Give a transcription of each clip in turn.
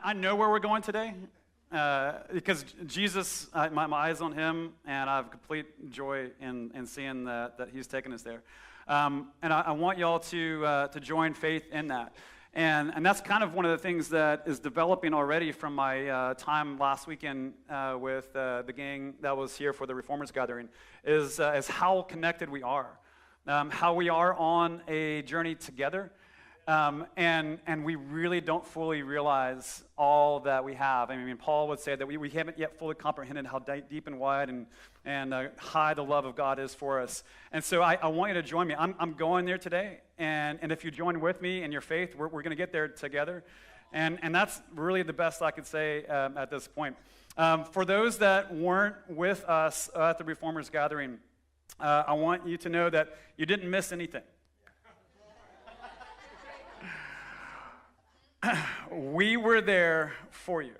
I know where we're going today because Jesus, my eyes on him, and I have complete joy in seeing that he's taken us there. And I want y'all to join faith in that. And that's kind of one of the things that is developing already from my time last weekend with the gang that was here for the Reformers Gathering, is how connected we are, how we are on a journey together. And we really don't fully realize all that we have. I mean, Paul would say that we haven't yet fully comprehended how deep and wide and high the love of God is for us. And so I want you to join me. I'm going there today, and if you join with me in your faith, we're going to get there together. And that's really the best I could say at this point. For those that weren't with us at the Reformers Gathering, I want you to know that you didn't miss anything. We were there for you.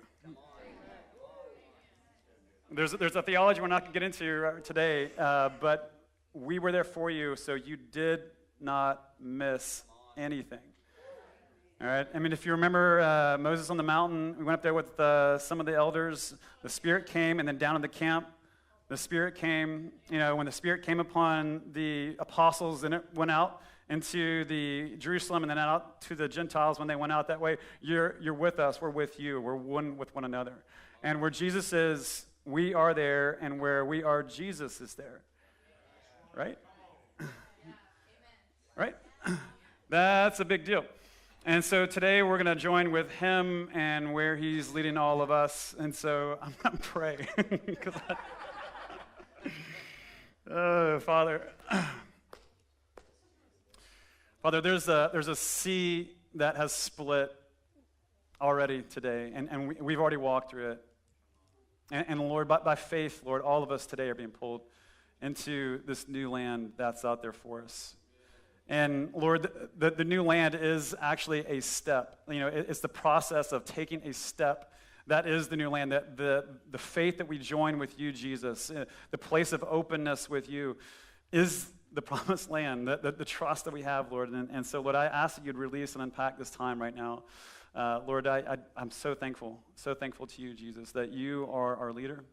There's a theology we're not going to get into today, but we were there for you, so you did not miss anything. All right? I mean, if you remember Moses on the mountain, we went up there with some of the elders. The Spirit came, and then down in the camp, the Spirit came. You know, when the Spirit came upon the apostles, then it went out into the Jerusalem and then out to the Gentiles when they went out that way. You're with us. We're with you. We're one with one another. And where Jesus is, we are there, and where we are, Jesus is there. Right? Right? That's a big deal. And so today we're going to join with him and where he's leading all of us. And so I'm going to pray. Father, there's a sea that has split already today, and we've already walked through it. And Lord, by faith, Lord, all of us today are being pulled into this new land that's out there for us. And Lord, the new land is actually a step. You know, it's the process of taking a step. That is the new land, that the faith that we join with you, Jesus, the place of openness with you is the promised land, the trust that we have, Lord. And so, Lord, I ask that you'd release and unpack this time right now. Lord, I'm so thankful to you, Jesus, that you are our leader,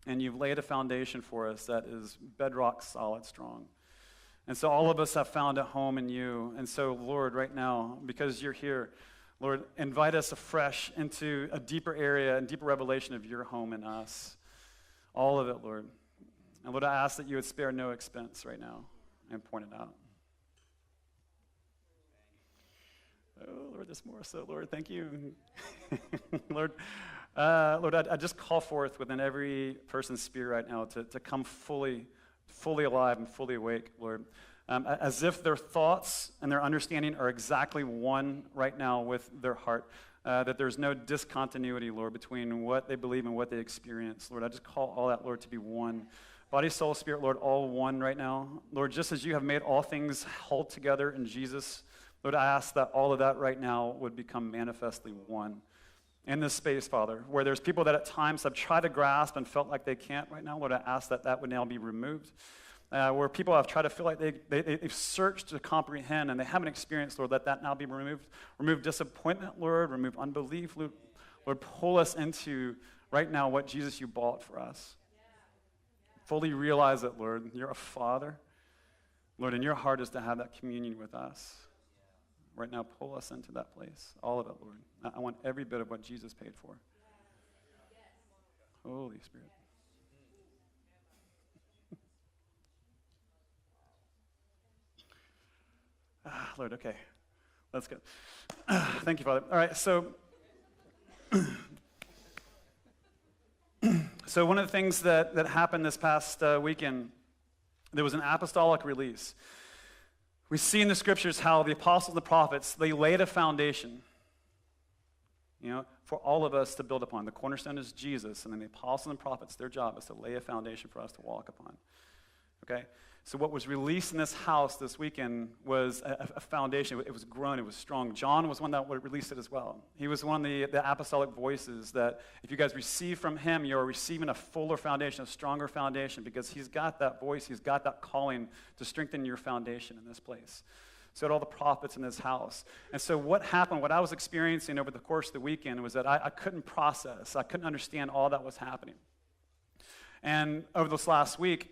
and you've laid a foundation for us that is bedrock solid, strong. And so all of us have found a home in you. And so, Lord, right now, because you're here, Lord, invite us afresh into a deeper area and deeper revelation of your home in us. All of it, Lord. And Lord, I ask that you would spare no expense right now and point it out. Oh, Lord, there's more so, Lord. Thank you. Lord, I just call forth within every person's spirit right now to come fully alive and fully awake, Lord. As if their thoughts and their understanding are exactly one right now with their heart. That there's no discontinuity, Lord, between what they believe and what they experience. Lord, I just call all that, Lord, to be one. Body, soul, spirit, Lord, all one right now. Lord, just as you have made all things hold together in Jesus, Lord, I ask that all of that right now would become manifestly one. In this space, Father, where there's people that at times have tried to grasp and felt like they can't right now, Lord, I ask that would now be removed. Where people have tried to feel like they've searched to comprehend and they haven't experienced, Lord, let that now be removed. Remove disappointment, Lord. Remove unbelief, Lord. Pull us into right now what Jesus you bought for us. Fully realize it, Lord. You're a Father, Lord, and your heart is to have that communion with us. Right now, pull us into that place. All of it, Lord. I want every bit of what Jesus paid for. Holy Spirit. Lord, okay. Let's go. Thank you, Father. All right, so one of the things that happened this past weekend, there was an apostolic release. We see in the scriptures how the apostles and the prophets, they laid a foundation, for all of us to build upon. The cornerstone is Jesus, and then the apostles and prophets, their job is to lay a foundation for us to walk upon. Okay? So what was released in this house this weekend was a foundation. It was grown. It was strong. John was one that released it as well. He was one of the apostolic voices that if you guys receive from him, you're receiving a fuller foundation, a stronger foundation, because he's got that voice. He's got that calling to strengthen your foundation in this place. So had all the prophets in his house. And so what happened, what I was experiencing over the course of the weekend was that I couldn't process, I couldn't understand all that was happening. And over this last week,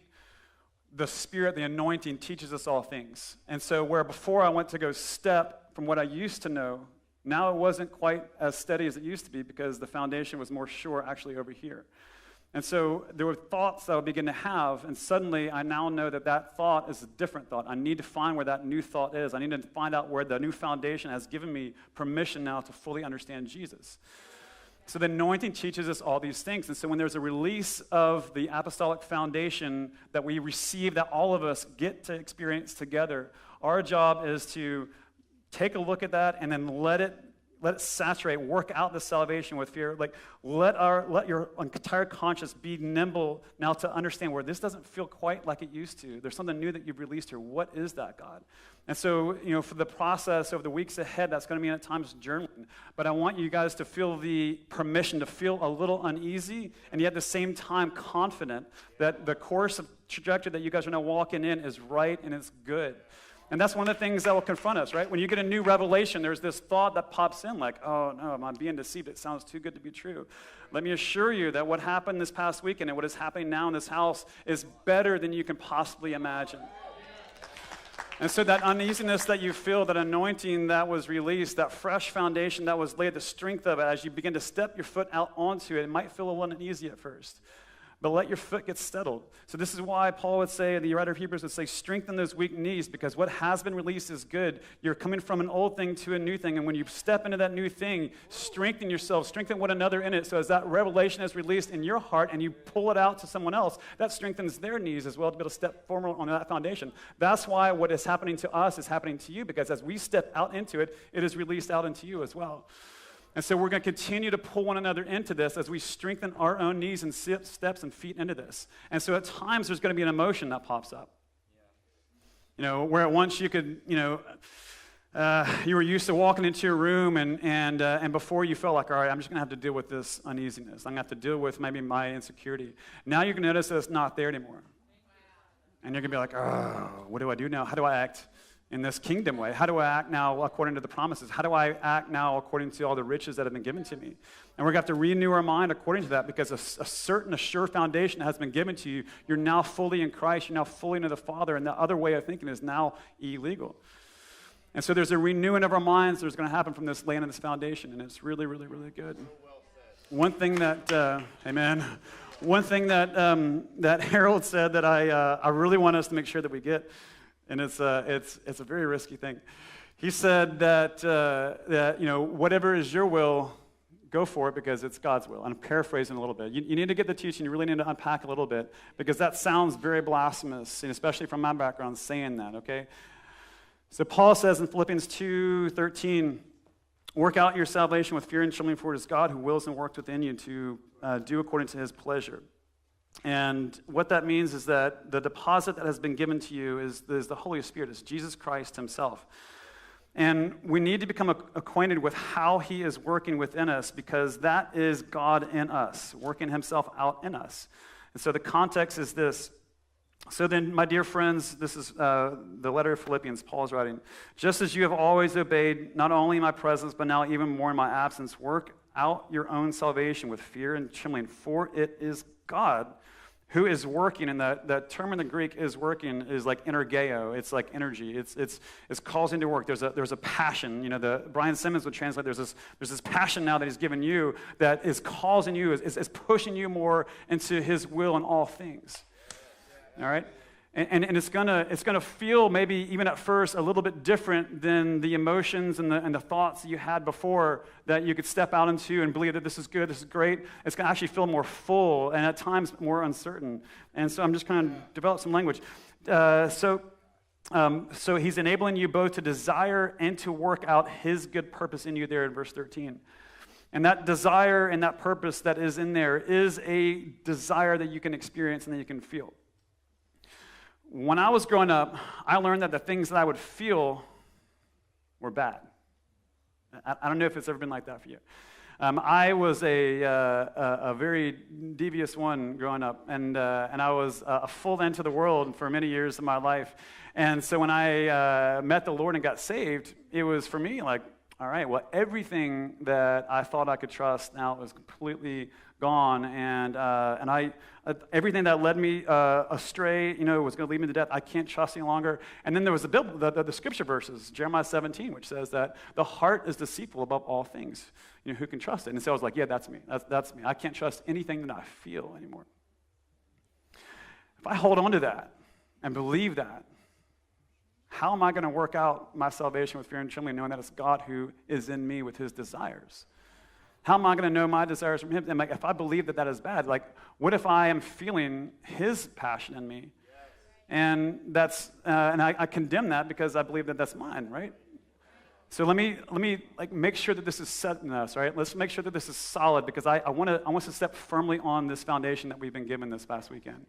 the Spirit, the anointing, teaches us all things. And so where before I went to go step from what I used to know, now it wasn't quite as steady as it used to be because the foundation was more sure actually over here. And so there were thoughts that I would begin to have, and suddenly I now know that that thought is a different thought. I need to find where that new thought is. I need to find out where the new foundation has given me permission now to fully understand Jesus. So the anointing teaches us all these things. And so when there's a release of the apostolic foundation that we receive, that all of us get to experience together, our job is to take a look at that and then let it saturate, work out the salvation with fear. Like, let your entire conscience be nimble now to understand where this doesn't feel quite like it used to. There's something new that you've released here. What is that, God? And so, for the process over the weeks ahead, that's going to mean at times journaling. But I want you guys to feel the permission to feel a little uneasy and yet at the same time confident that the course of trajectory that you guys are now walking in is right and it's good. And that's one of the things that will confront us, right? When you get a new revelation, there's this thought that pops in like, oh, no, am I being deceived? It sounds too good to be true. Let me assure you that what happened this past weekend and what is happening now in this house is better than you can possibly imagine. And so that uneasiness that you feel, that anointing that was released, that fresh foundation that was laid, the strength of it, as you begin to step your foot out onto it, it might feel a little uneasy at first. But let your foot get settled. So this is why Paul would say, the writer of Hebrews would say, strengthen those weak knees, because what has been released is good. You're coming from an old thing to a new thing, and when you step into that new thing, strengthen yourself, strengthen one another in it, so as that revelation is released in your heart and you pull it out to someone else, that strengthens their knees as well to be able to step forward on that foundation. That's why what is happening to us is happening to you, because as we step out into it, it is released out into you as well. And so we're going to continue to pull one another into this as we strengthen our own knees and steps and feet into this. And so at times there's going to be an emotion that pops up. Where at once you could, you were used to walking into your room and before you felt like, all right, I'm just going to have to deal with this uneasiness. I'm going to have to deal with maybe my insecurity. Now you can notice that it's not there anymore. And you're going to be like, oh, what do I do now? How do I act in this kingdom way? How do I act now according to the promises? How do I act now according to all the riches that have been given to me? And we're going to have to renew our mind according to that, because a sure foundation has been given to you. You're now fully in Christ. You're now fully into the Father, and the other way of thinking is now illegal. And so there's a renewing of our minds that's going to happen from this laying of this foundation, and it's really, really, really good. One thing that, amen. One thing that Harold said that I really want us to make sure that we get, and it's a very risky thing. He said that whatever is your will, go for it because it's God's will. I'm paraphrasing a little bit. You need to get the teaching. You really need to unpack a little bit because that sounds very blasphemous, and especially from my background, saying that, okay? So Paul says in Philippians 2:13, work out your salvation with fear and trembling, for it is God who wills and works within you to do according to his pleasure. And what that means is that the deposit that has been given to you is the Holy Spirit, is Jesus Christ himself. And we need to become acquainted with how he is working within us, because that is God in us, working himself out in us. And so the context is this. So then, my dear friends, this is the letter of Philippians, Paul is writing. Just as you have always obeyed, not only in my presence, but now even more in my absence, work out your own salvation with fear and trembling, for it is God who is working, and that term in the Greek is working is like energeo. It's like energy. It's causing to work. There's a passion. Brian Simmons would translate. There's this passion now that he's given you that is causing you, is pushing you more into his will in all things. All right, and it's gonna feel maybe even at first a little bit different than the emotions and the thoughts that you had before that you could step out into and believe that this is good, this is great. It's gonna actually feel more full and at times more uncertain. And so I'm just going to develop some language. So he's enabling you both to desire and to work out his good purpose in you there in verse 13. And that desire and that purpose that is in there is a desire that you can experience and that you can feel. When I was growing up, I learned that the things that I would feel were bad. I don't know if it's ever been like that for you. I was a very devious one growing up, and I was a full into the world for many years of my life. And so when I met the Lord and got saved, it was for me like, all right, well, everything that I thought I could trust now was completely gone, and everything that led me astray, was going to lead me to death. I can't trust any longer. And then there was the scripture verses, Jeremiah 17, which says that the heart is deceitful above all things. Who can trust it? And so I was like, yeah, that's me. That's me. I can't trust anything that I feel anymore. If I hold on to that and believe that, how am I going to work out my salvation with fear and trembling, knowing that it's God who is in me with his desires? How am I going to know my desires from him? And if I believe that is bad, what if I am feeling his passion in me? And I condemn that because I believe that that's mine, right? So let me make sure that this is set in us, right? Let's make sure that this is solid, because I want us to step firmly on this foundation that we've been given this past weekend.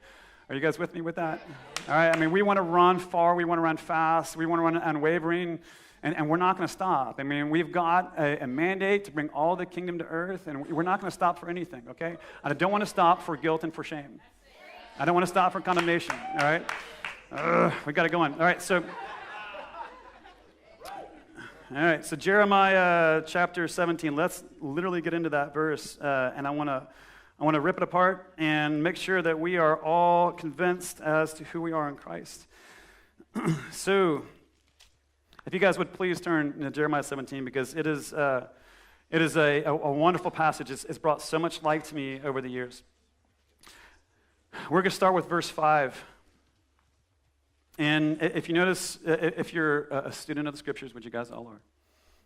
Are you guys with me with that? All right, we want to run far, we want to run fast, we want to run unwavering, and we're not going to stop. We've got a mandate to bring all the kingdom to earth, and we're not going to stop for anything, okay? I don't want to stop for guilt and for shame. I don't want to stop for condemnation, all right? We got it going. All right, so Jeremiah chapter 17, let's literally get into that verse, and I want to rip it apart and make sure that we are all convinced as to who we are in Christ. So, if you guys would please turn to Jeremiah 17, because it is a wonderful passage. It's brought so much light to me over the years. We're going to start with verse 5. And if you notice, if you're a student of the Scriptures, which you guys all are,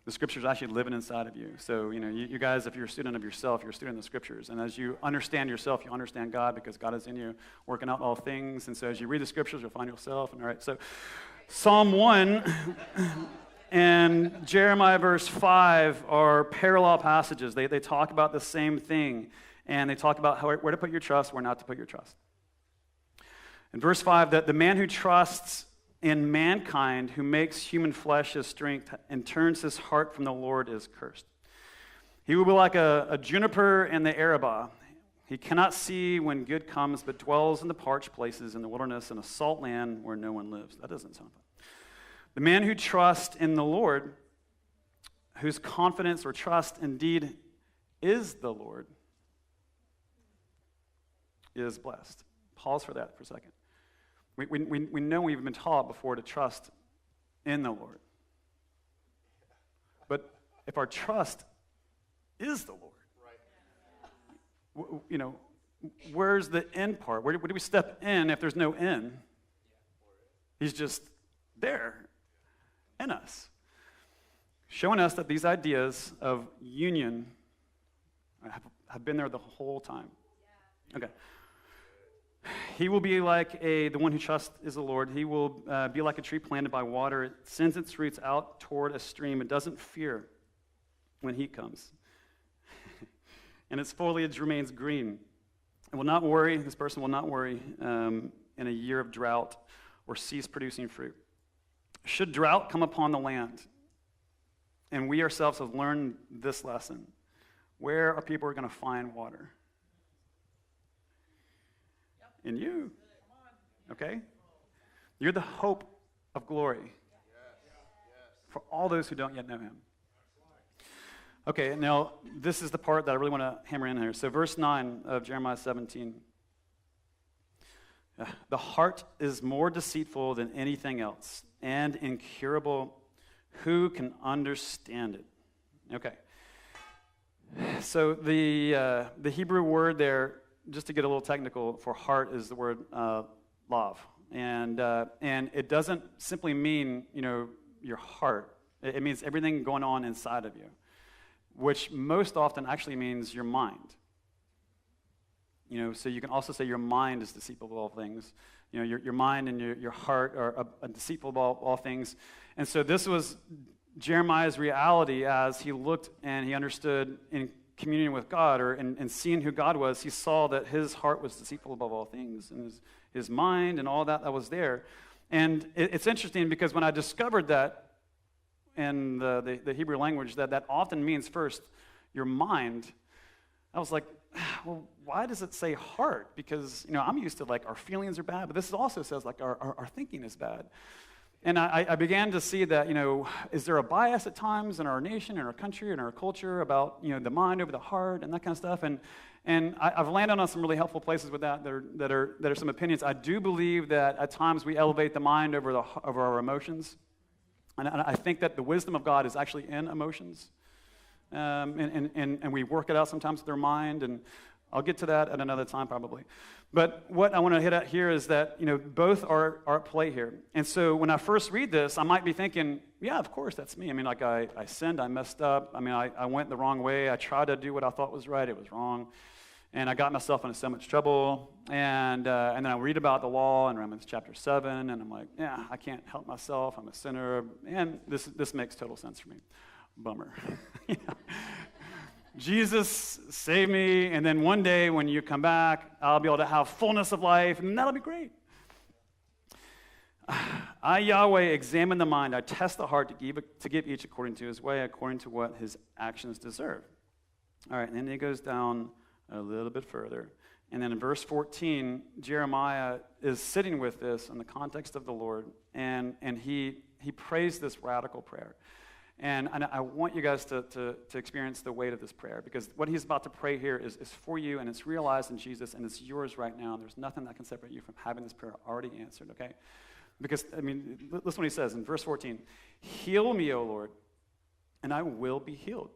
the Scriptures actually living inside of you. So, you guys, if you're a student of yourself, you're a student of the Scriptures. And as you understand yourself, you understand God, because God is in you, working out all things. And so as you read the Scriptures, you'll find yourself. And all right, so Psalm 1 and Jeremiah verse 5 are parallel passages. They talk about the same thing. And they talk about where to put your trust, where not to put your trust. In verse 5, that the man who trusts in mankind, who makes human flesh his strength and turns his heart from the Lord, is cursed. He will be like a juniper in the Arabah. He cannot see when good comes, but dwells in the parched places in the wilderness, in a salt land where no one lives. That doesn't sound fun. The man who trusts in the Lord, whose confidence or trust indeed is the Lord, is blessed. Pause for that for a second. We know we've been taught before to trust in the Lord. But if our trust is the Lord, where's the end part? Where do we step in if there's no end? He's just there in us, showing us that these ideas of union have been there the whole time. Okay. He will be like the one who trusts is the Lord. He will be like a tree planted by water. It sends its roots out toward a stream. It doesn't fear when heat comes. And its foliage remains green. It will not worry, this person will not worry in a year of drought or cease producing fruit. Should drought come upon the land, and we ourselves have learned this lesson, where are people going to find water? In you. Okay? You're the hope of glory for all those who don't yet know him. Okay, now this is the part that I really want to hammer in here. So verse 9 of Jeremiah 17. The heart is more deceitful than anything else and incurable. Who can understand it? Okay. So the Hebrew word there, just to get a little technical, for heart is the word lav. And it doesn't simply mean, your heart. It means everything going on inside of you, which most often actually means your mind. So you can also say your mind is deceitful of all things. Your mind and your heart are deceitful of all things. And so this was Jeremiah's reality as he looked and he understood in communion with God, or in seeing who God was. He saw that his heart was deceitful above all things, and his mind and all that was there. And it's interesting because when I discovered that in the Hebrew language, that often means first your mind, I was like, well, why does it say heart? Because, I'm used to like our feelings are bad, but this also says like our thinking is bad. And I began to see that, is there a bias at times in our nation, in our country, in our culture about, the mind over the heart and that kind of stuff. And I've landed on some really helpful places with that are some opinions. I do believe that at times we elevate the mind over our emotions. And I think that the wisdom of God is actually in emotions. And we work it out sometimes with our mind, and I'll get to that at another time probably. But what I want to hit at here is that, both are at play here. And so when I first read this, I might be thinking, yeah, of course, that's me. I mean, like I sinned, I messed up. I mean, I went the wrong way. I tried to do what I thought was right. It was wrong. And I got myself into so much trouble. And then I read about the law in Romans chapter 7, and I'm like, yeah, I can't help myself. I'm a sinner. And this makes total sense for me. Bummer. Jesus, save me, and then one day when you come back, I'll be able to have fullness of life, and that'll be great. I, Yahweh, examine the mind. I test the heart to give each according to his way, according to what his actions deserve. All right, and then he goes down a little bit further. And then in verse 14, Jeremiah is sitting with this in the context of the Lord, and he prays this radical prayer. And I want you guys to experience the weight of this prayer, because what he's about to pray here is for you, and it's realized in Jesus, and it's yours right now, and there's nothing that can separate you from having this prayer already answered, okay? Because, listen what he says in verse 14. Heal me, O Lord, and I will be healed.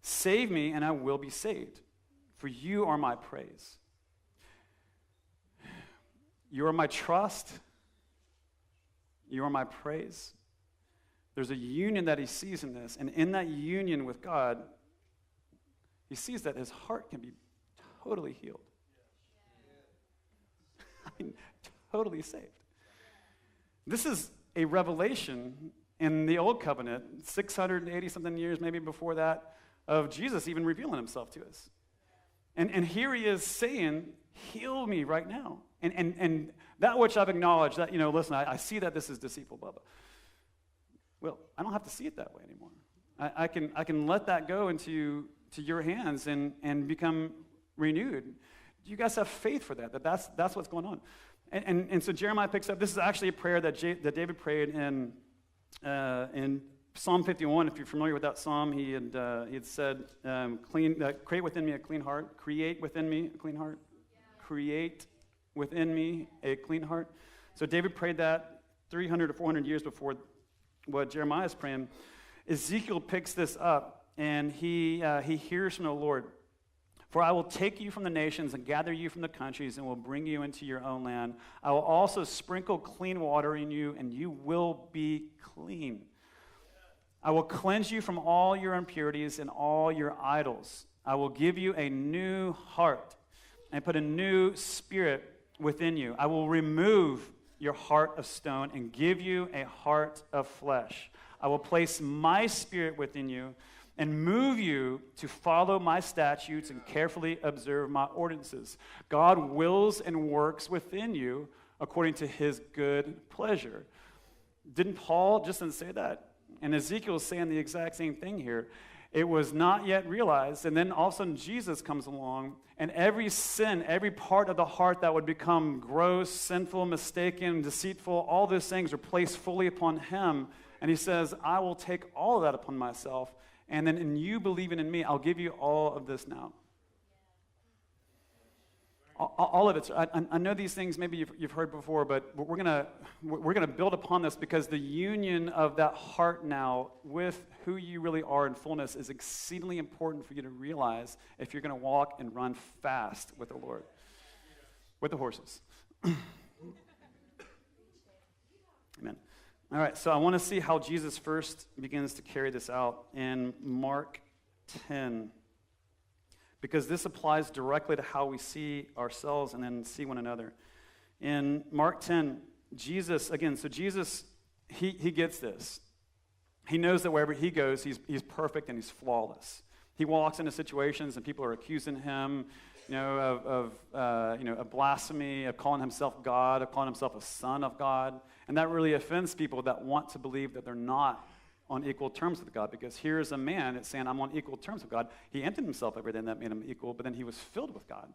Save me, and I will be saved, for you are my praise. You are my trust. You are my praise. There's a union that he sees in this, and in that union with God, he sees that his heart can be totally healed. Totally saved. This is a revelation in the Old Covenant, 680-something years maybe before that, of Jesus even revealing himself to us. And here he is saying, heal me right now. And that which I've acknowledged, that, listen, I see that this is deceitful, blah, blah. Well, I don't have to see it that way anymore. I can let that go into your hands and become renewed. You guys have faith for that that's what's going on. And so Jeremiah picks up. This is actually a prayer that David prayed in Psalm 51. If you're familiar with that psalm, he had said, "Create within me a clean heart. Create within me a clean heart. Yeah. Create within me a clean heart." So David prayed that 300 to 400 years before what Jeremiah is praying. Ezekiel picks this up, and he hears from the Lord. For I will take you from the nations and gather you from the countries and will bring you into your own land. I will also sprinkle clean water in you, and you will be clean. I will cleanse you from all your impurities and all your idols. I will give you a new heart and put a new spirit within you. I will remove your heart of stone and give you a heart of flesh. I will place my spirit within you and move you to follow my statutes and carefully observe my ordinances. God wills and works within you according to his good pleasure. Didn't Paul just say that? And Ezekiel is saying the exact same thing here. It was not yet realized, and then all of a sudden Jesus comes along, and every sin, every part of the heart that would become gross, sinful, mistaken, deceitful, all those things are placed fully upon him, and he says, I will take all of that upon myself, and then in you believing in me, I'll give you all of this now. All of it. I know these things maybe you've heard before, but we're gonna build upon this, because the union of that heart now with who you really are in fullness is exceedingly important for you to realize if you're going to walk and run fast with the Lord, with the horses. Amen. All right, so I want to see how Jesus first begins to carry this out in Mark 10. Because this applies directly to how we see ourselves and then see one another. In Mark 10, Jesus, he gets this. He knows that wherever he goes, he's perfect and he's flawless. He walks into situations and people are accusing him, of blasphemy, of calling himself God, of calling himself a son of God. And that really offends people that want to believe that they're not on equal terms with God, because here is a man that's saying, I'm on equal terms with God. He emptied himself of everything that made him equal, but then he was filled with God.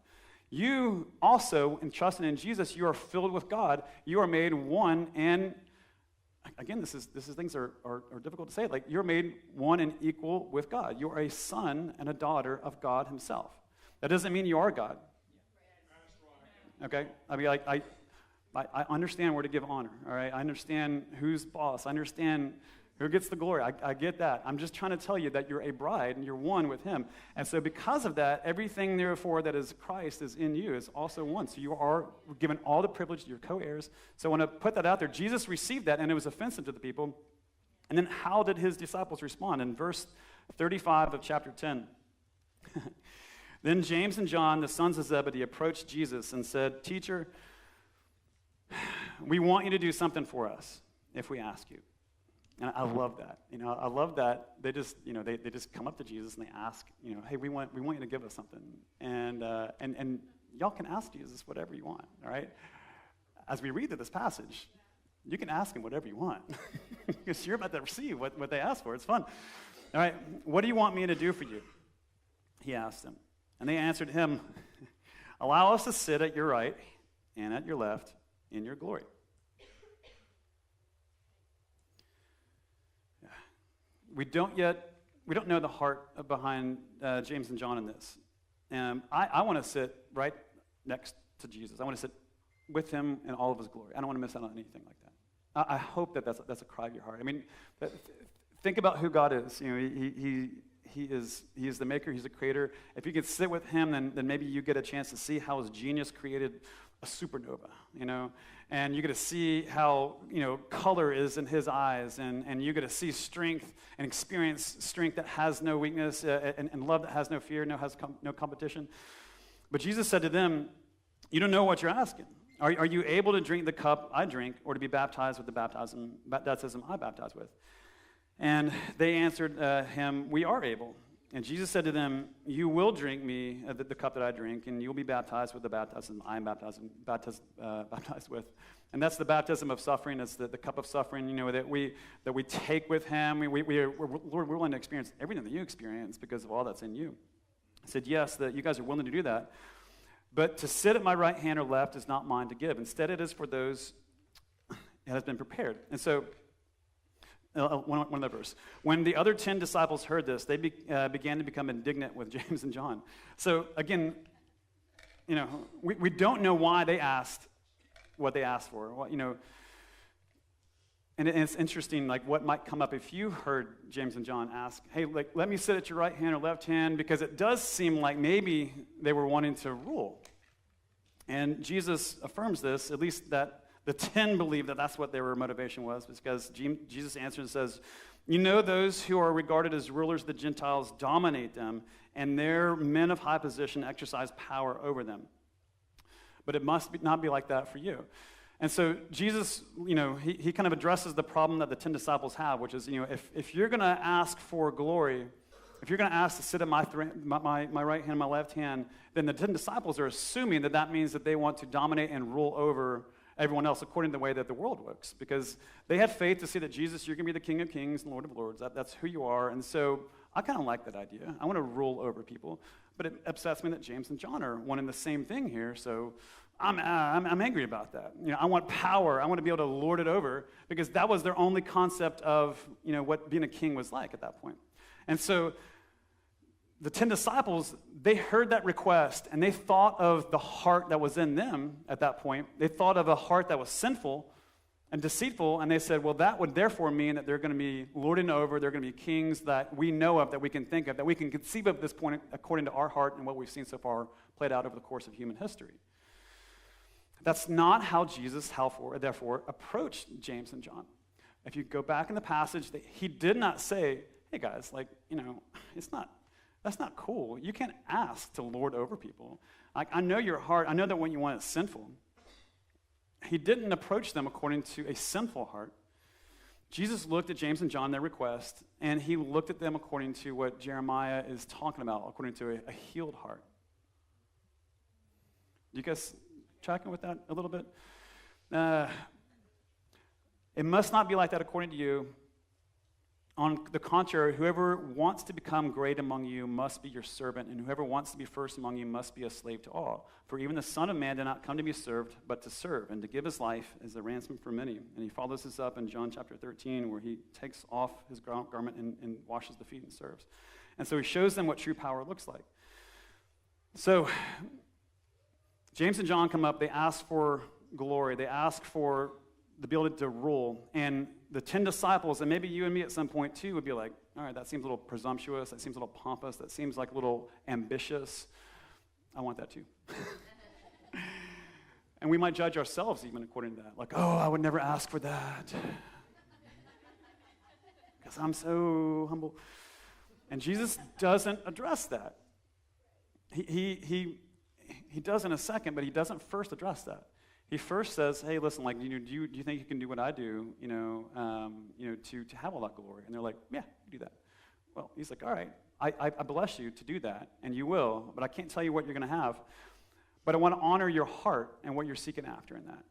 You also, in trusting in Jesus, you are filled with God. You are made one, and again, this is things are difficult to say. Like, you're made one and equal with God. You are a son and a daughter of God himself. That doesn't mean you are God. Okay? I mean, I understand where to give honor, all right? I understand who's boss. I understand who gets the glory. I get that. I'm just trying to tell you that you're a bride and you're one with him. And so because of that, everything therefore that is Christ is in you is also one. So you are given all the privilege, you're co-heirs. So I want to put that out there. Jesus received that, and it was offensive to the people. And then how did his disciples respond? In verse 35 of chapter 10. Then James and John, the sons of Zebedee, approached Jesus and said, Teacher, we want you to do something for us if we ask you. And I love that. I love that they just, they just come up to Jesus and they ask, hey, we want you to give us something. And y'all can ask Jesus whatever you want, all right? As we read through this passage, you can ask him whatever you want because you're about to receive what they ask for. It's fun. All right, what do you want me to do for you? He asked them. And they answered him, allow us to sit at your right and at your left in your glory. We don't know the heart behind James and John in this. I want to sit right next to Jesus. I want to sit with him in all of his glory. I don't want to miss out on anything like that. I hope that's a cry of your heart. I mean, think about who God is. He is the maker. He's the creator. If you could sit with him, then maybe you get a chance to see how his genius created a supernova, and you get to see how, color is in his eyes, and you get to see strength and experience strength that has no weakness, and love that has no fear, no competition. But Jesus said to them, you don't know what you're asking. Are you able to drink the cup I drink, or to be baptized with the baptism I baptize with? And they answered him, we are able. And Jesus said to them, you will drink the cup that I drink, and you'll be baptized with the baptism I am baptized with. And that's the baptism of suffering. It's the cup of suffering, that we take with him. We're willing to experience everything that you experience because of all that's in you. I said, yes, that you guys are willing to do that. But to sit at my right hand or left is not mine to give. Instead, it is for those it has been prepared. And so, one other verse. When the other 10 disciples heard this, they began to become indignant with James and John. So again, we don't know why they asked what they asked for. And it's interesting, like what might come up if you heard James and John ask, hey, let me sit at your right hand or left hand, because it does seem like maybe they were wanting to rule. And Jesus affirms this, at least that the 10 believe that that's what their motivation was, because Jesus answers and says, those who are regarded as rulers of the Gentiles dominate them, and their men of high position exercise power over them. But it must not be like that for you. And so Jesus, he kind of addresses the problem that the 10 disciples have, which is, if you're going to ask for glory, if you're going to ask to sit at my right hand and my left hand, then the 10 disciples are assuming that means that they want to dominate and rule over everyone else according to the way that the world works, because they had faith to see that Jesus, you're going to be the King of Kings and Lord of Lords. That's who you are. And so I kind of like that idea. I want to rule over people. But it upsets me that James and John are wanting the same thing here. So I'm angry about that. I want power. I want to be able to lord it over, because that was their only concept of what being a king was like at that point. And so the 10 disciples, they heard that request, and they thought of the heart that was in them at that point. They thought of a heart that was sinful and deceitful, and they said, well, that would therefore mean that they're going to be lording over, they're going to be kings that we know of, that we can think of, that we can conceive of at this point according to our heart and what we've seen so far played out over the course of human history. That's not how Jesus, therefore, approached James and John. If you go back in the passage, he did not say, hey guys, that's not cool. You can't ask to lord over people. I know your heart. I know that what you want is sinful. He didn't approach them according to a sinful heart. Jesus looked at James and John, their request, and he looked at them according to what Jeremiah is talking about, according to a healed heart. You guys tracking with that a little bit? It must not be like that according to you. On the contrary, whoever wants to become great among you must be your servant, and whoever wants to be first among you must be a slave to all. For even the Son of Man did not come to be served, but to serve, and to give his life as a ransom for many. And he follows this up in John chapter 13, where he takes off his garment and washes the feet and serves. And so he shows them what true power looks like. So James and John come up, they ask for glory, they ask for the ability to rule, and the 10 disciples, and maybe you and me at some point too, would be like, all right, that seems a little presumptuous, that seems a little pompous, that seems like a little ambitious. I want that too. And we might judge ourselves even according to that. Like, oh, I would never ask for that because I'm so humble. And Jesus doesn't address that. He does in a second, but he doesn't first address that. He first says, hey, listen, like, do you think you can do what I do, to have all that glory? And they're like, yeah, you do that. Well, he's like, all right, I bless you to do that, and you will, but I can't tell you what you're going to have. But I want to honor your heart and what you're seeking after in that.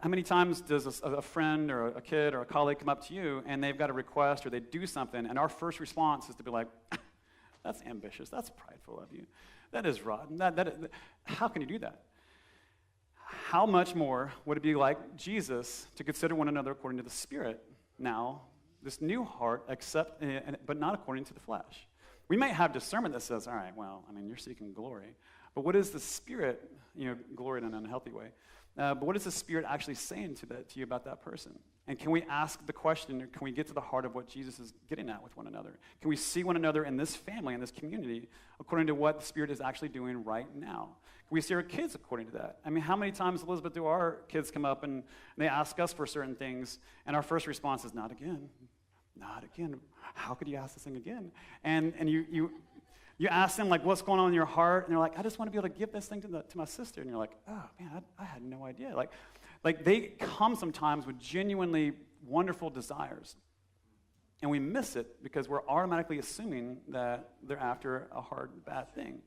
How many times does a friend or a kid or a colleague come up to you, and they've got a request or they do something, and our first response is to be like, that's ambitious, that's prideful of you, that is rotten, how can you do that? How much more would it be like Jesus to consider one another according to the Spirit now, this new heart, but not according to the flesh? We might have discernment that says, all right, well, I mean, you're seeking glory. But what is the Spirit, glory in an unhealthy way, but what is the Spirit actually saying to you about that person? And can we ask the question, or can we get to the heart of what Jesus is getting at with one another? Can we see one another in this family, in this community, according to what the Spirit is actually doing right now? Can we see our kids according to that? I mean, how many times, Elizabeth, do our kids come up and they ask us for certain things, and our first response is, not again, not again. How could you ask this thing again? And you ask them, like, what's going on in your heart? And they're like, I just want to be able to give this thing to my sister. And you're like, oh, man, I had no idea. Like they come sometimes with genuinely wonderful desires. And we miss it because we're automatically assuming that they're after a hard, bad thing.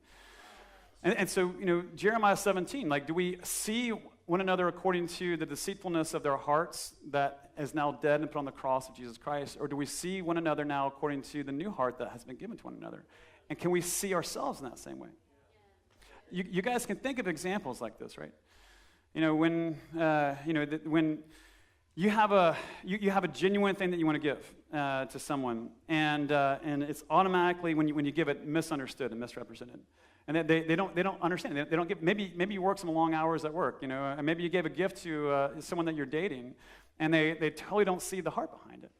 And so, Jeremiah 17, like, do we see one another according to the deceitfulness of their hearts that is now dead and put on the cross of Jesus Christ? Or do we see one another now according to the new heart that has been given to one another? And can we see ourselves in that same way? You guys can think of examples like this, right? When you have a genuine thing that you want to give to someone, and it's automatically when you give it misunderstood and misrepresented, and they don't understand. They don't get. Maybe you work some long hours at work, and maybe you gave a gift to someone that you're dating, and they totally don't see the heart behind it.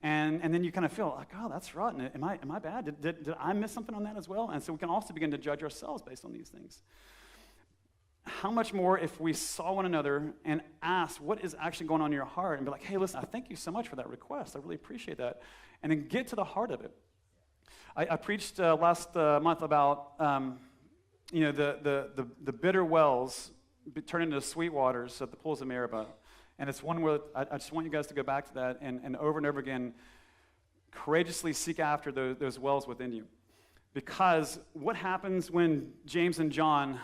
And then you kind of feel like, oh, that's rotten. Am I bad? Did I miss something on that as well? And so we can also begin to judge ourselves based on these things. How much more if we saw one another and asked what is actually going on in your heart and be like, hey, listen, I thank you so much for that request. I really appreciate that. And then get to the heart of it. I preached last month about, the bitter wells turn into sweet waters at the pools of Meribah. And it's one where I just want you guys to go back to that and over again, courageously seek after those wells within you. Because what happens when James and John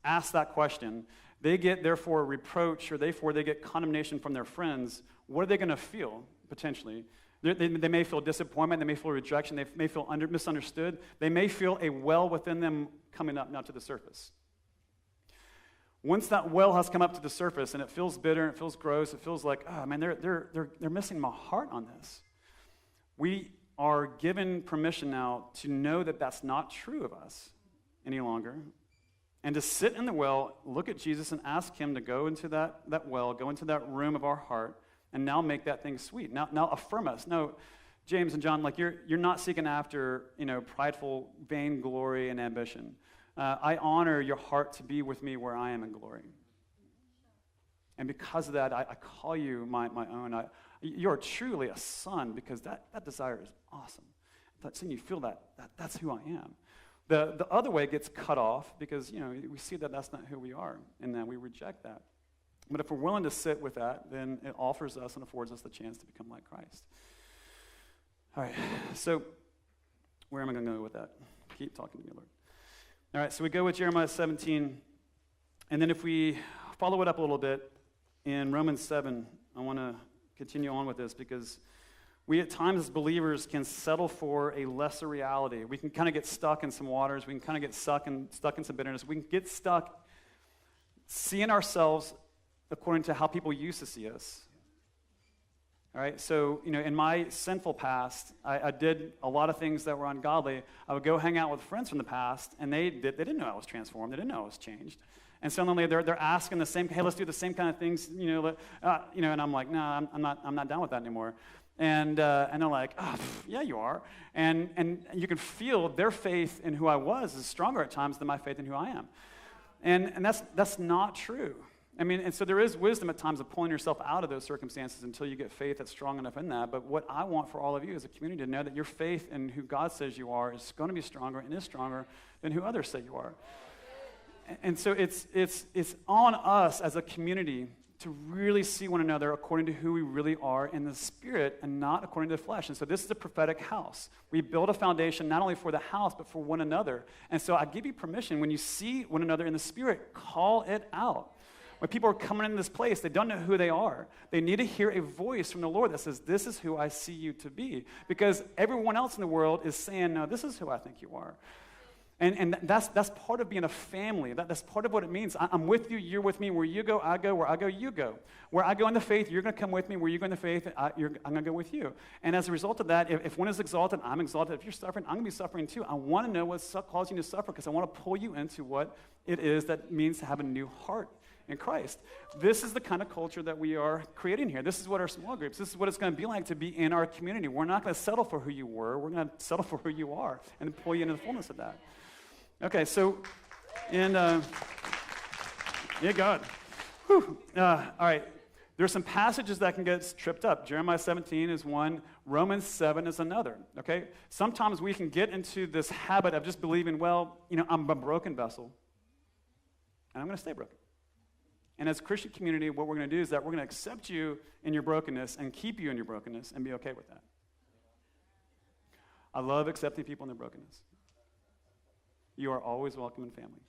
ask that question, they get, therefore, reproach, or therefore they get condemnation from their friends. What are they going to feel, potentially? They may feel disappointment, they may feel rejection, they may feel misunderstood, they may feel a well within them coming up now to the surface. Once that well has come up to the surface and it feels bitter, it feels gross, it feels like, oh man, they're missing my heart on this. We are given permission now to know that that's not true of us any longer, and to sit in the well, look at Jesus and ask him to go into that well, go into that room of our heart, and now make that thing sweet. Now affirm us. No, James and John, like you're not seeking after, prideful vainglory and ambition. I honor your heart to be with me where I am in glory. And because of that, I call you my own. You're truly a son because that desire is awesome. That's when you feel that's who I am. The other way gets cut off because, we see that that's not who we are, and then we reject that. But if we're willing to sit with that, then it offers us and affords us the chance to become like Christ. All right, so where am I going to go with that? Keep talking to me, Lord. All right, so we go with Jeremiah 17, and then if we follow it up a little bit, in Romans 7, I want to continue on with this because we at times as believers can settle for a lesser reality. We can kind of get stuck in some waters. We can kind of get stuck in some bitterness. We can get stuck seeing ourselves according to how people used to see us. All right, so, in my sinful past, I did a lot of things that were ungodly. I would go hang out with friends from the past, and they didn't know I was transformed. They didn't know I was changed. And suddenly they're asking the same, hey, let's do the same kind of things, and I'm like, no, I'm not down with that anymore. And they're like, oh, yeah, you are. And you can feel their faith in who I was is stronger at times than my faith in who I am. And that's not true. And so there is wisdom at times of pulling yourself out of those circumstances until you get faith that's strong enough in that. But what I want for all of you as a community to know that your faith in who God says you are is going to be stronger and is stronger than who others say you are. And so it's on us as a community to really see one another according to who we really are in the spirit and not according to the flesh. And so this is a prophetic house. We build a foundation not only for the house, but for one another. And so I give you permission, when you see one another in the spirit, call it out. When people are coming into this place, they don't know who they are. They need to hear a voice from the Lord that says, this is who I see you to be. Because everyone else in the world is saying, no, this is who I think you are. And that's part of being a family. That's part of what it means. I'm with you, you're with me. Where you go, I go. Where I go, you go. Where I go in the faith, you're going to come with me. Where you go in the faith, I'm going to go with you. And as a result of that, if one is exalted, I'm exalted. If you're suffering, I'm going to be suffering too. I want to know what's causing you to suffer because I want to pull you into what it is that means to have a new heart in Christ. This is the kind of culture that we are creating here. This is what our small groups, this is what it's going to be like to be in our community. We're not going to settle for who you were. We're going to settle for who you are and pull you into the fullness of that. Okay, so, yeah, God. All right, there's some passages that can get tripped up. Jeremiah 17 is one. Romans 7 is another, okay? Sometimes we can get into this habit of just believing, well, I'm a broken vessel, and I'm going to stay broken. And as a Christian community, what we're going to do is that we're going to accept you in your brokenness and keep you in your brokenness and be okay with that. I love accepting people in their brokenness. You are always welcome in family.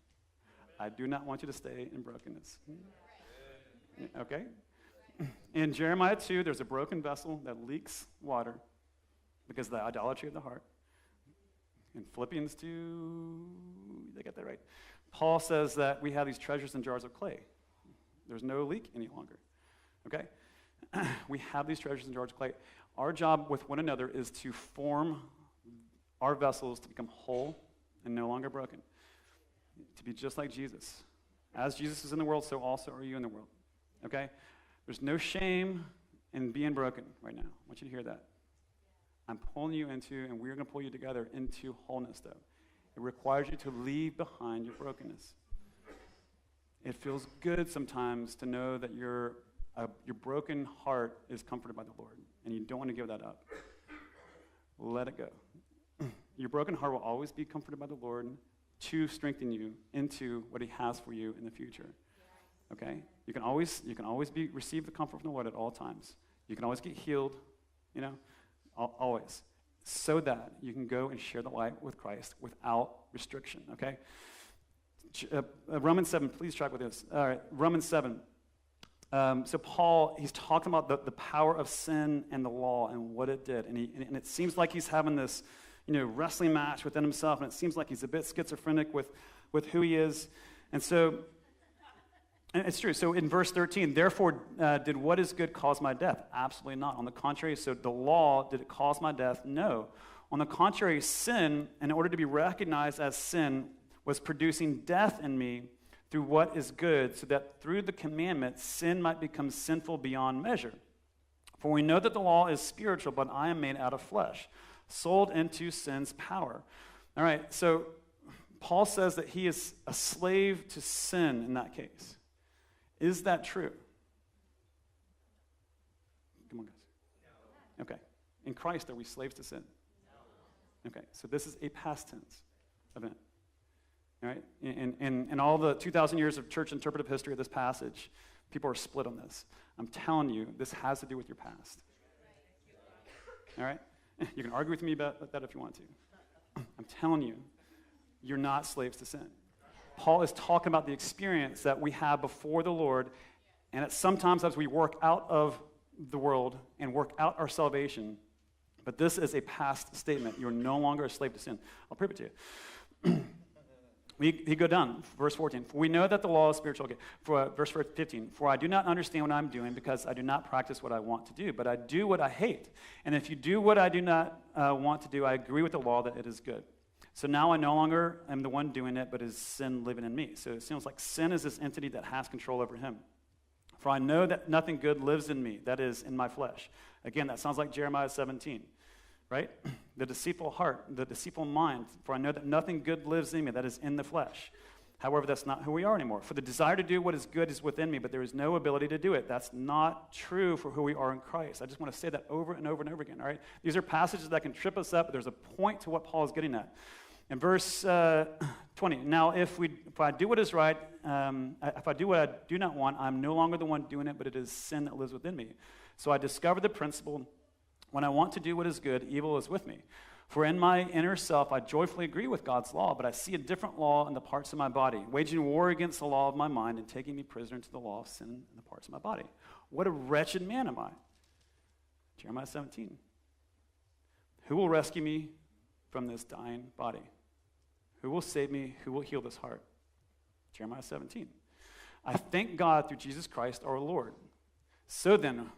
I do not want you to stay in brokenness. Okay? In Jeremiah 2, there's a broken vessel that leaks water because of the idolatry of the heart. In Philippians 2, they got that right. Paul says that we have these treasures in jars of clay. There's no leak any longer. Okay? We have these treasures in jars of clay. Our job with one another is to form our vessels to become whole and no longer broken. To be just like Jesus. As Jesus is in the world, so also are you in the world. Okay? There's no shame in being broken right now. I want you to hear that. I'm pulling you into, and we're going to pull you together into wholeness, though. It requires you to leave behind your brokenness. It feels good sometimes to know that your broken heart is comforted by the Lord, and you don't want to give that up. Let it go. Your broken heart will always be comforted by the Lord to strengthen you into what he has for you in the future. Okay? You can always receive the comfort from the Lord at all times. You can always get healed, always. So that you can go and share the light with Christ without restriction, okay? Romans 7, please track with this. All right, Romans 7. So Paul, he's talking about the power of sin and the law and what it did. And it seems like he's having this, wrestling match within himself, and it seems like he's a bit schizophrenic with who he is. And so, and it's true. So in verse 13, therefore, did what is good cause my death? Absolutely not. On the contrary, so the law, did it cause my death? No. On the contrary, sin, in order to be recognized as sin, was producing death in me through what is good, so that through the commandment, sin might become sinful beyond measure. For we know that the law is spiritual, but I am made out of flesh, sold into sin's power. All right, so Paul says that he is a slave to sin in that case. Is that true? Come on, guys. Okay. In Christ, are we slaves to sin? Okay, so this is a past tense event. All right? In all the 2,000 years of church interpretive history of this passage, people are split on this. I'm telling you, this has to do with your past. All right? You can argue with me about that if you want to. I'm telling you, you're not slaves to sin. Paul is talking about the experience that we have before the Lord, and sometimes as we work out of the world and work out our salvation. But this is a past statement. You're no longer a slave to sin. I'll prove it to you. We go down, verse 14. For we know that the law is spiritual. Okay. Verse 15. For I do not understand what I'm doing because I do not practice what I want to do, but I do what I hate. And if you do what I do not want to do, I agree with the law that it is good. So now I no longer am the one doing it, but is sin living in me. So it seems like sin is this entity that has control over him. For I know that nothing good lives in me, that is, in my flesh. Again, that sounds like Jeremiah 17, right? The deceitful heart, the deceitful mind. For I know that nothing good lives in me, that is, in the flesh. However, that's not who we are anymore. For the desire to do what is good is within me, but there is no ability to do it. That's not true for who we are in Christ. I just want to say that over and over and over again, all right? These are passages that can trip us up, but there's a point to what Paul is getting at. In verse 20, now if I do what is right, if I do what I do not want, I'm no longer the one doing it, but it is sin that lives within me. So I discovered the principle, when I want to do what is good, evil is with me. For in my inner self, I joyfully agree with God's law, but I see a different law in the parts of my body, waging war against the law of my mind and taking me prisoner to the law of sin in the parts of my body. What a wretched man am I? Jeremiah 17. Who will rescue me from this dying body? Who will save me? Who will heal this heart? Jeremiah 17. I thank God through Jesus Christ our Lord. So then,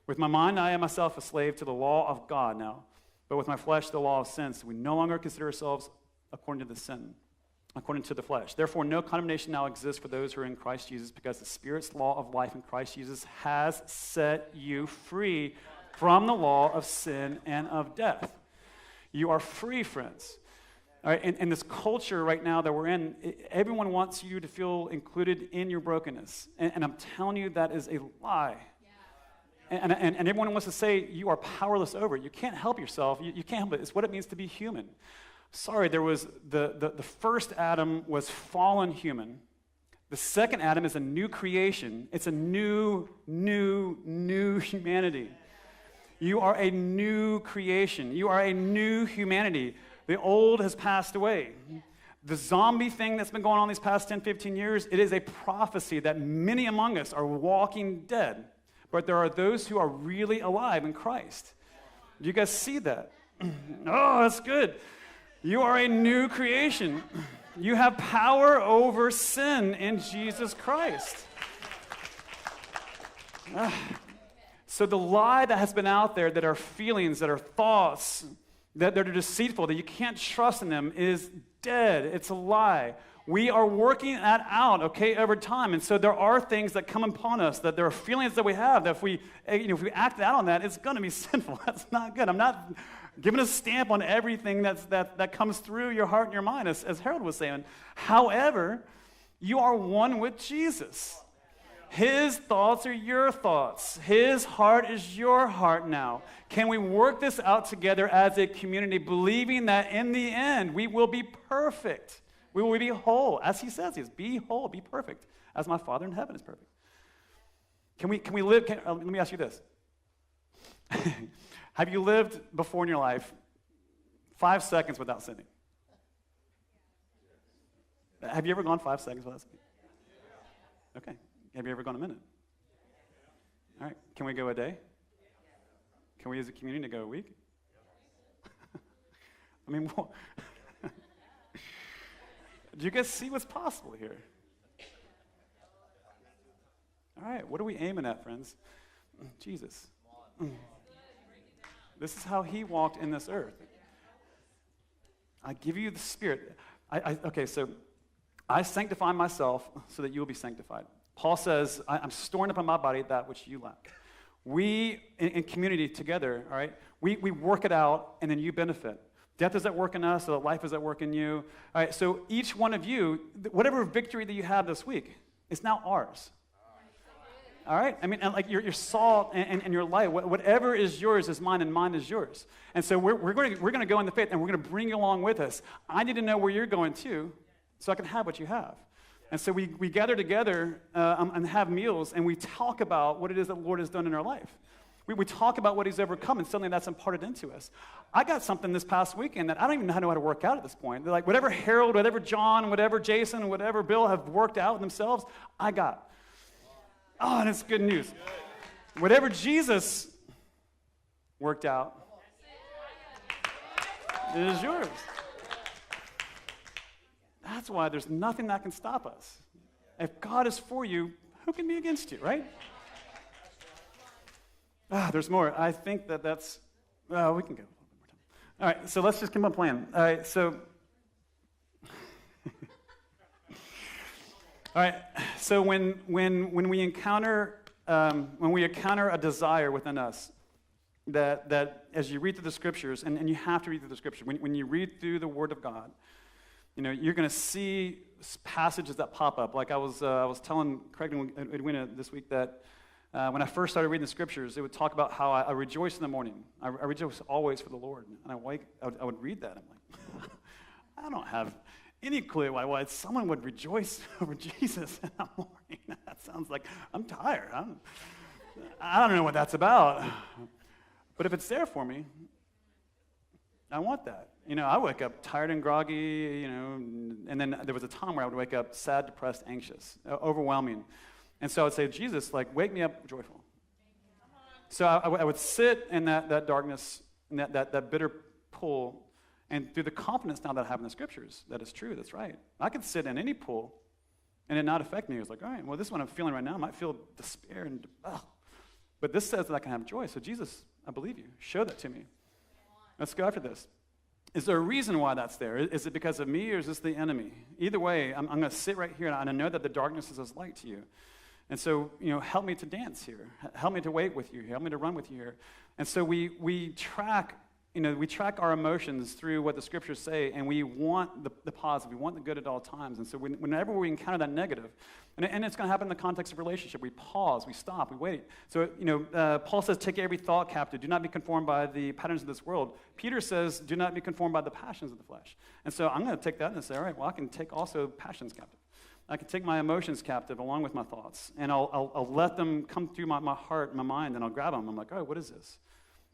with my mind I am myself a slave to the law of God now, but with my flesh the law of sin. So we no longer consider ourselves according to the flesh. Therefore, no condemnation now exists for those who are in Christ Jesus, because the Spirit's law of life in Christ Jesus has set you free from the law of sin and of death. You are free, friends. All right, in this culture right now that we're in, everyone wants you to feel included in your brokenness. And I'm telling you, that is a lie. Yeah. And everyone wants to say you are powerless over it. You can't help yourself. You can't help it. It's what it means to be human. Sorry, there was the first Adam was fallen human. The second Adam is a new creation. It's a new humanity. You are a new creation. You are a new humanity. The old has passed away. The zombie thing that's been going on these past 10, 15 years, it is a prophecy that many among us are walking dead. But there are those who are really alive in Christ. Do you guys see that? Oh, that's good. You are a new creation. You have power over sin in Jesus Christ. So the lie that has been out there, that our feelings, that our thoughts, that they're deceitful, that you can't trust in them, is dead. It's a lie. We are working that out, okay, over time. And so there are things that come upon us, that there are feelings that we have, that if we act out on that, it's going to be sinful. That's not good. I'm not giving a stamp on everything that comes through your heart and your mind, as Harold was saying. However, you are one with Jesus. His thoughts are your thoughts. His heart is your heart now. Can we work this out together as a community, believing that in the end we will be perfect? We will be whole, as he says, be whole, be perfect, as my Father in heaven is perfect. Can we live? Let me ask you this. Have you lived before in your life 5 seconds without sinning? Have you ever gone 5 seconds without sinning? Okay. Have you ever gone a minute? All right. Can we go a day? Can we as a community go a week? I mean, do you guys see what's possible here? All right. What are we aiming at, friends? Jesus. This is how he walked in this earth. I give you the Spirit. Okay, so I sanctify myself so that you will be sanctified. Paul says, I'm storing up in my body that which you lack. We, in community together, all right, we work it out, and then you benefit. Death is at work in us, so that life is at work in you. All right, so each one of you, whatever victory that you have this week, is now ours. All right? I mean, and like your salt and your light, whatever is yours is mine, and mine is yours. And so we're going to go in the faith, and we're going to bring you along with us. I need to know where you're going to, so I can have what you have. And so we gather together and have meals, and we talk about what it is that the Lord has done in our life. We talk about what he's overcome, and suddenly that's imparted into us. I got something this past weekend that I don't even know how to work out at this point. They're like, whatever Harold, whatever John, whatever Jason, whatever Bill have worked out themselves, I got. Oh, and it's good news. Whatever Jesus worked out, it is yours. That's why there's nothing that can stop us. If God is for you, who can be against you, right? There's more. I think that's, we can go a little bit more time. All right, so let's just come up with a plan. All right, so, when we encounter a desire within us, that as you read through the scriptures, and you have to read through the scripture, when you read through the Word of God, you're going to see passages that pop up. Like I was telling Craig and Edwina this week that when I first started reading the scriptures, it would talk about how I rejoice in the morning. I rejoice always for the Lord. And I would read that. I'm like, I don't have any clue why someone would rejoice over Jesus in the morning. That sounds like I'm tired. I don't know what that's about. But if it's there for me, I want that. I wake up tired and groggy, and then there was a time where I would wake up sad, depressed, anxious, overwhelming. And so I would say, Jesus, wake me up joyful. So I would sit in that darkness, and that bitter pool, and through the confidence now that I have in the scriptures, that is true, that's right. I could sit in any pool and it not affect me. It was like, all right, well, this is what I'm feeling right now. I might feel despair, but this says that I can have joy. So Jesus, I believe you. Show that to me. Let's go after this. Is there a reason why that's there? Is it because of me, or is this the enemy? Either way, I'm going to sit right here, and I know that the darkness is as light to you. And so, help me to dance here. Help me to wait with you. Help me to run with you here. And so we track our emotions through what the scriptures say, and we want the positive. We want the good at all times. And so whenever we encounter that negative, and it's going to happen in the context of relationship, we pause, we stop, we wait. So, Paul says, take every thought captive. Do not be conformed by the patterns of this world. Peter says, do not be conformed by the passions of the flesh. And so I'm going to take that and say, all right, well, I can take also passions captive. I can take my emotions captive along with my thoughts, and I'll let them come through my heart and my mind, and I'll grab them. I'm like, all right, what is this?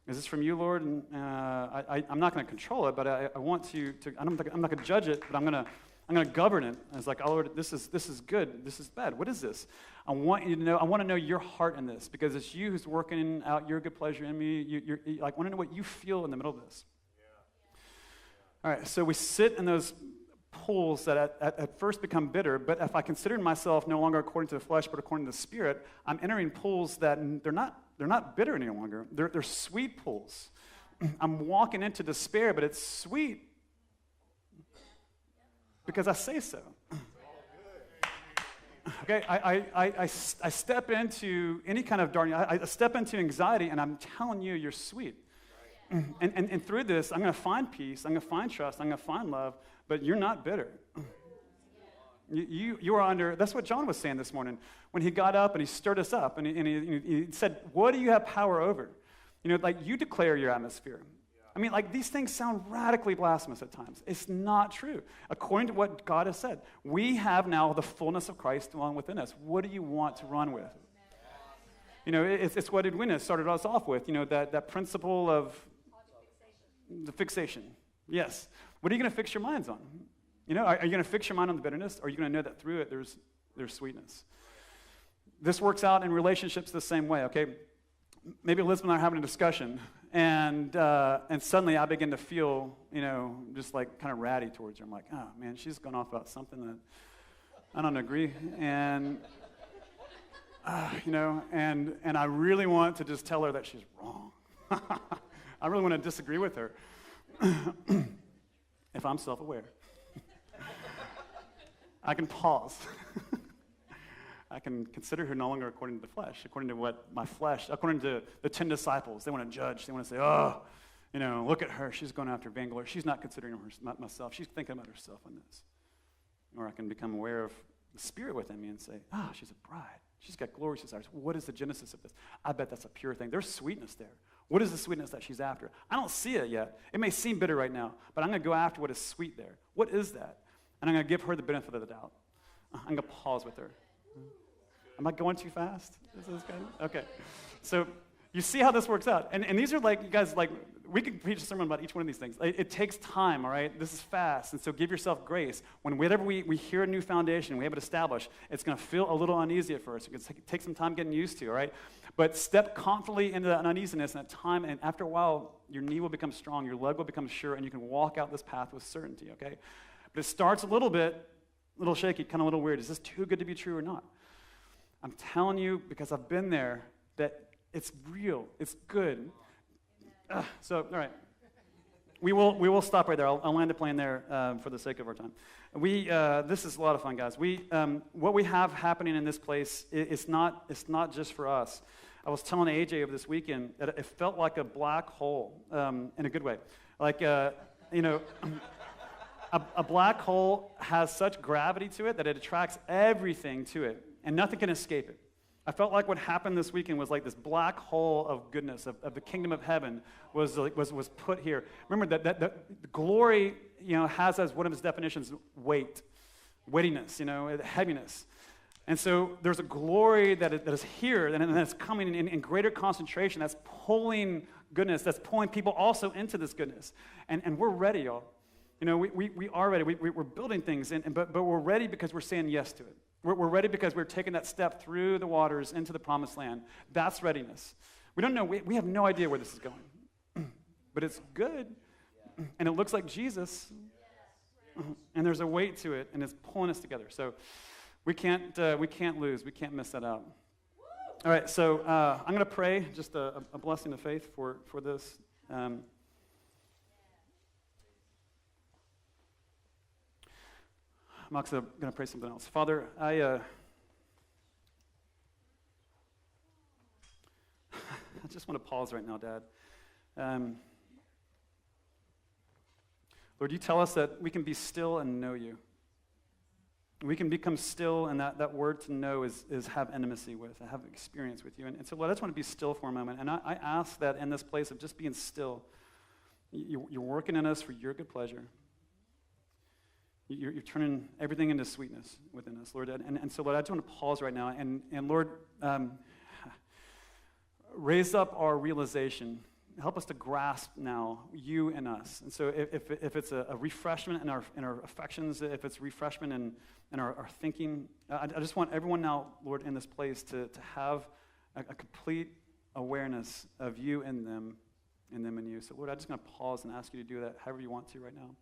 Is this from you, Lord? And I'm not going to control it, but I want to I'm not going to judge it, but I'm going to govern it. And it's like, oh, Lord, this is good. This is bad. What is this? I want to know your heart in this, because it's you who's working out your good pleasure in me. I want to know what you feel in the middle of this. Yeah. All right, so we sit in those pools that at first become bitter, but if I consider myself no longer according to the flesh, but according to the Spirit, I'm entering pools that they're not bitter any longer. They're sweet pools. I'm walking into despair, but it's sweet because I say so. Okay, I step into any kind of darkness. I step into anxiety, and I'm telling you, you're sweet. And through this, I'm going to find peace. I'm going to find trust. I'm going to find love. But you're not bitter. You are under, that's what John was saying this morning when he got up and he stirred us up and he said, what do you have power over? You declare your atmosphere. I mean, these things sound radically blasphemous at times. It's not true. According to what God has said, we have now the fullness of Christ along within us. What do you want to run with? It's what Edwina started us off with, that principle of the fixation. Yes. What are you going to fix your minds on? Are you going to fix your mind on the bitterness, or are you going to know that through it there's sweetness? This works out in relationships the same way, okay? Maybe Elizabeth and I are having a discussion, and suddenly I begin to feel, just kind of ratty towards her. I'm like, oh, man, she's gone off about something that I don't agree. And, and I really want to just tell her that she's wrong. I really want to disagree with her. If I'm self-aware, I can pause. I can consider her no longer according to the flesh, according to the 10 disciples. They want to judge. They want to say, oh, look at her. She's going after vainglory. She's not considering myself. She's thinking about herself on this. Or I can become aware of the Spirit within me and say, she's a bride. She's got glorious desires. What is the genesis of this? I bet that's a pure thing. There's sweetness there. What is the sweetness that she's after? I don't see it yet. It may seem bitter right now, but I'm going to go after what is sweet there. What is that? And I'm going to give her the benefit of the doubt. I'm going to pause with her. Am I going too fast? Is this good? Okay. So You see how this works out. And these are like, you guys, like, we could preach a sermon about each one of these things. It takes time, all right? This is fast, and so give yourself grace. Whenever we hear a new foundation, we have it established, it's going to feel a little uneasy at first. It's going to take some time getting used to, all right? But step confidently into that uneasiness and that time, and after a while, your knee will become strong, your leg will become sure, and you can walk out this path with certainty, okay? But it starts a little shaky, kind of a little weird. Is this too good to be true or not? I'm telling you, because I've been there, that it's real. It's good. So, all right. We will stop right there. I'll land the plane there for the sake of our time. This is a lot of fun, guys. What we have happening in this place, it's not just for us. I was telling AJ over this weekend that it felt like a black hole in a good way. Like, a black hole has such gravity to it that it attracts everything to it, and nothing can escape it. I felt like what happened this weekend was like this black hole of goodness, of the kingdom of heaven was put here. Remember that the glory, has as one of its definitions weightiness, heaviness. And so there's a glory that is here, and that's coming in greater concentration. That's pulling goodness. That's pulling people also into this goodness. And we're ready, y'all. We are ready. We're building things, but we're ready because we're saying yes to it. We're ready because we're taking that step through the waters into the promised land. That's readiness. We don't know. We have no idea where this is going. But it's good. And it looks like Jesus. And there's a weight to it, and it's pulling us together. So we can't lose. We can't miss that out. All right, so I'm going to pray just a blessing of faith for this. I'm also going to pray something else. Father, I just want to pause right now, Dad. Lord, you tell us that we can be still and know you. We can become still, and that word to know is have intimacy with, have experience with you. And so, Lord, I just want to be still for a moment. And I ask that in this place of just being still, you're working in us for your good pleasure. You're turning everything into sweetness within us, Lord. And so, Lord, I just want to pause right now. And Lord, raise up our realization. Help us to grasp now you and us. And so if it's a refreshment in our affections, if it's refreshment in our thinking, I just want everyone now, Lord, in this place to have a complete awareness of you in them and you. So, Lord, I'm just going to pause and ask you to do that however you want to right now.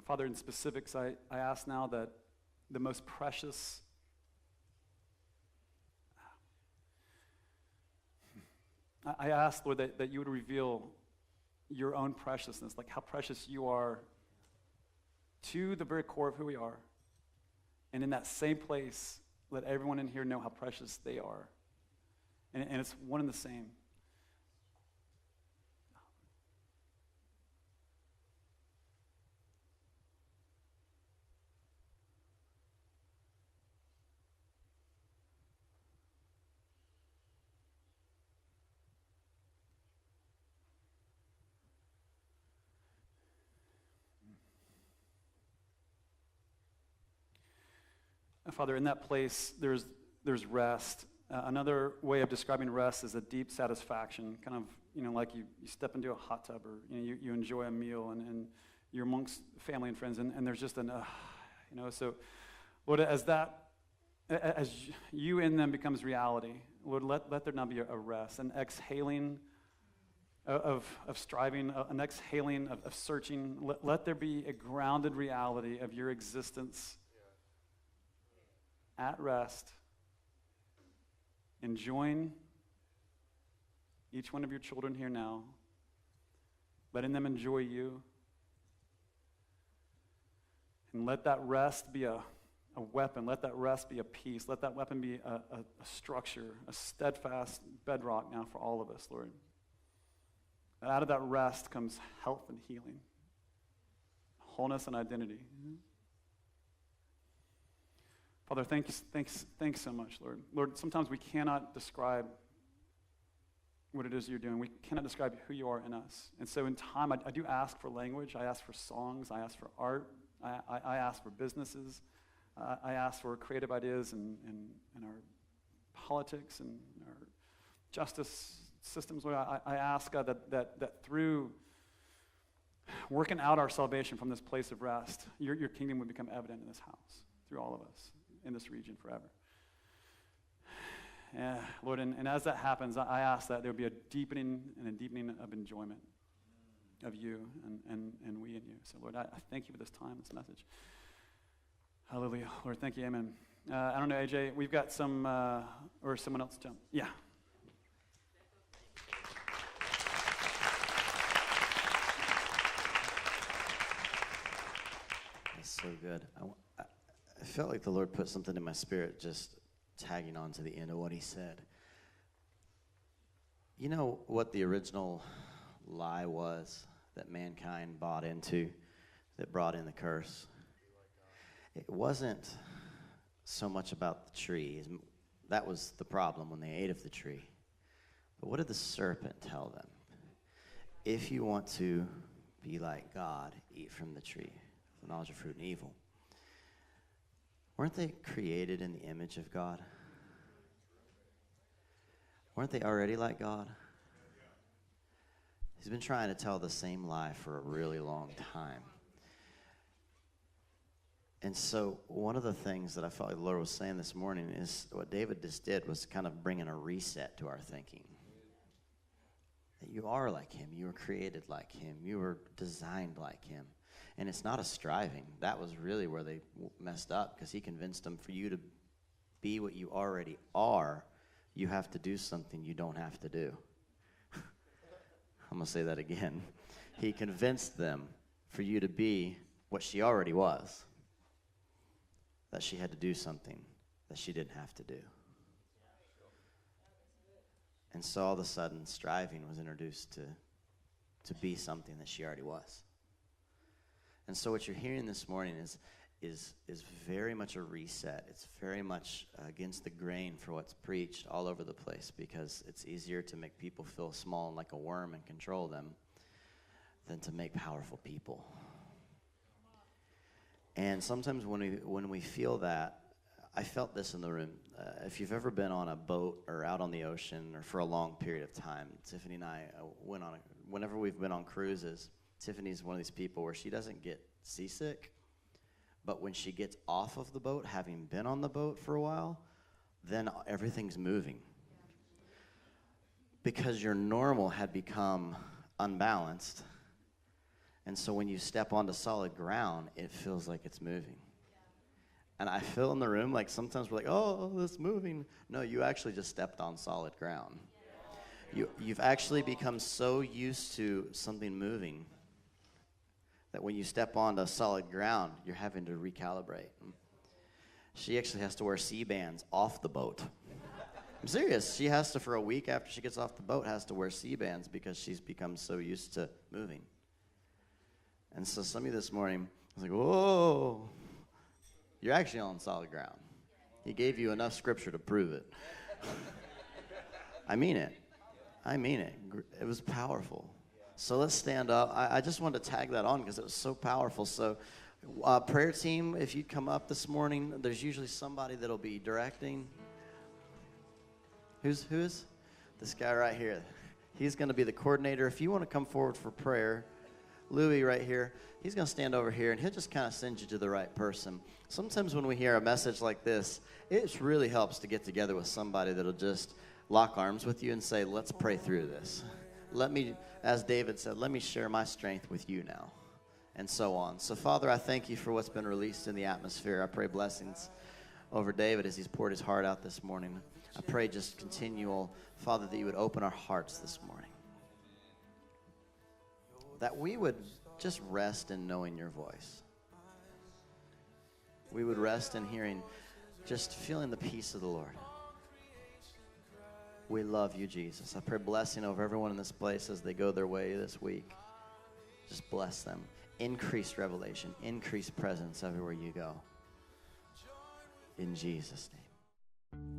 Father, in specifics, I ask now that the most precious, I ask, Lord, that you would reveal your own preciousness, like how precious you are to the very core of who we are. And in that same place, let everyone in here know how precious they are. And it's one and the same. Father, in that place, there's rest. Another way of describing rest is a deep satisfaction, kind of, like you step into a hot tub or, you enjoy a meal and you're amongst family and friends and there's just so, Lord, as you in them becomes reality, Lord, let there now be a rest, an exhaling of striving, an exhaling of searching. Let there be a grounded reality of your existence at rest, enjoying each one of your children here now, letting them enjoy you, and let that rest be a a weapon. Let that rest be a peace. Let that weapon be a structure, a steadfast bedrock now for all of us, Lord. And out of that rest comes health and healing, wholeness and identity. Father, thanks so much, Lord. Lord, sometimes we cannot describe what it is you're doing. We cannot describe who you are in us. And so in time, I do ask for language. I ask for songs. I ask for art. I ask for businesses. I ask for creative ideas in our politics and our justice systems. Lord, I ask, God, that through working out our salvation from this place of rest, your kingdom would become evident in this house, through all of us, in this region forever. Lord, and as that happens, I ask that there would be a deepening of enjoyment of you and we in you. So, Lord, I thank you for this time, this message. Hallelujah. Lord, thank you. Amen. I don't know, AJ, we've got some, or someone else jump. Yeah. That's so good. I felt like the Lord put something in my spirit just tagging on to the end of what he said. You know what the original lie was that mankind bought into that brought in the curse? It wasn't so much about the tree. That was the problem when they ate of the tree. But what did the serpent tell them? If you want to be like God, eat from the tree, the knowledge of fruit and evil. Weren't they created in the image of God? Weren't they already like God? He's been trying to tell the same lie for a really long time. And so one of the things that I felt like the Lord was saying this morning is what David just did was kind of bringing a reset to our thinking. That you are like him. You were created like him. You were designed like him. And it's not a striving. That was really where they messed up, because he convinced them for you to be what you already are, you have to do something you don't have to do. I'm going to say that again. He convinced them for you to be what she already was, that she had to do something that she didn't have to do. And so all of a sudden, striving was introduced to be something that she already was. And so what you're hearing this morning is very much a reset. It's very much against the grain for what's preached all over the place, because it's easier to make people feel small and like a worm and control them than to make powerful people. And sometimes when we feel that, I felt this in the room. If you've ever been on a boat or out on the ocean or for a long period of time, Tiffany and I whenever we've been on cruises, Tiffany's one of these people where she doesn't get seasick, but when she gets off of the boat, having been on the boat for a while, then everything's moving. Because your normal had become unbalanced. And so when you step onto solid ground, it feels like it's moving. And I feel in the room like sometimes we're like, oh, it's moving. No, you actually just stepped on solid ground. You've actually become so used to something moving that when you step onto solid ground, you're having to recalibrate. She actually has to wear C-bands off the boat. I'm serious. She has to, for a week after she gets off the boat, has to wear C-bands because she's become so used to moving. And so some of you this morning, I was like, whoa, you're actually on solid ground. He gave you enough scripture to prove it. I mean it. It was powerful. So let's stand up. I just wanted to tag that on because it was so powerful. So prayer team, if you'd come up this morning, there's usually somebody that'll be directing. Who is? This guy right here. He's going to be the coordinator. If you want to come forward for prayer, Louis right here, he's going to stand over here, and he'll just kind of send you to the right person. Sometimes when we hear a message like this, it really helps to get together with somebody that'll just lock arms with you and say, let's pray through this. Let me, as David said, let me share my strength with you now, and so on. So, Father, I thank you for what's been released in the atmosphere. I pray blessings over David as he's poured his heart out this morning. I pray just continual, Father, that you would open our hearts this morning, that we would just rest in knowing your voice. We would rest in hearing, just feeling the peace of the Lord. We love you, Jesus. I pray blessing over everyone in this place as they go their way this week. Just bless them. Increase revelation, increase presence everywhere you go. In Jesus' name.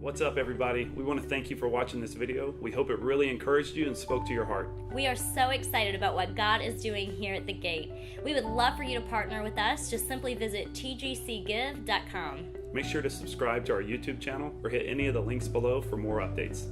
What's up, everybody? We want to thank you for watching this video. We hope it really encouraged you and spoke to your heart. We are so excited about what God is doing here at The Gate. We would love for you to partner with us. Just simply visit tgcgive.com. Make sure to subscribe to our YouTube channel or hit any of the links below for more updates.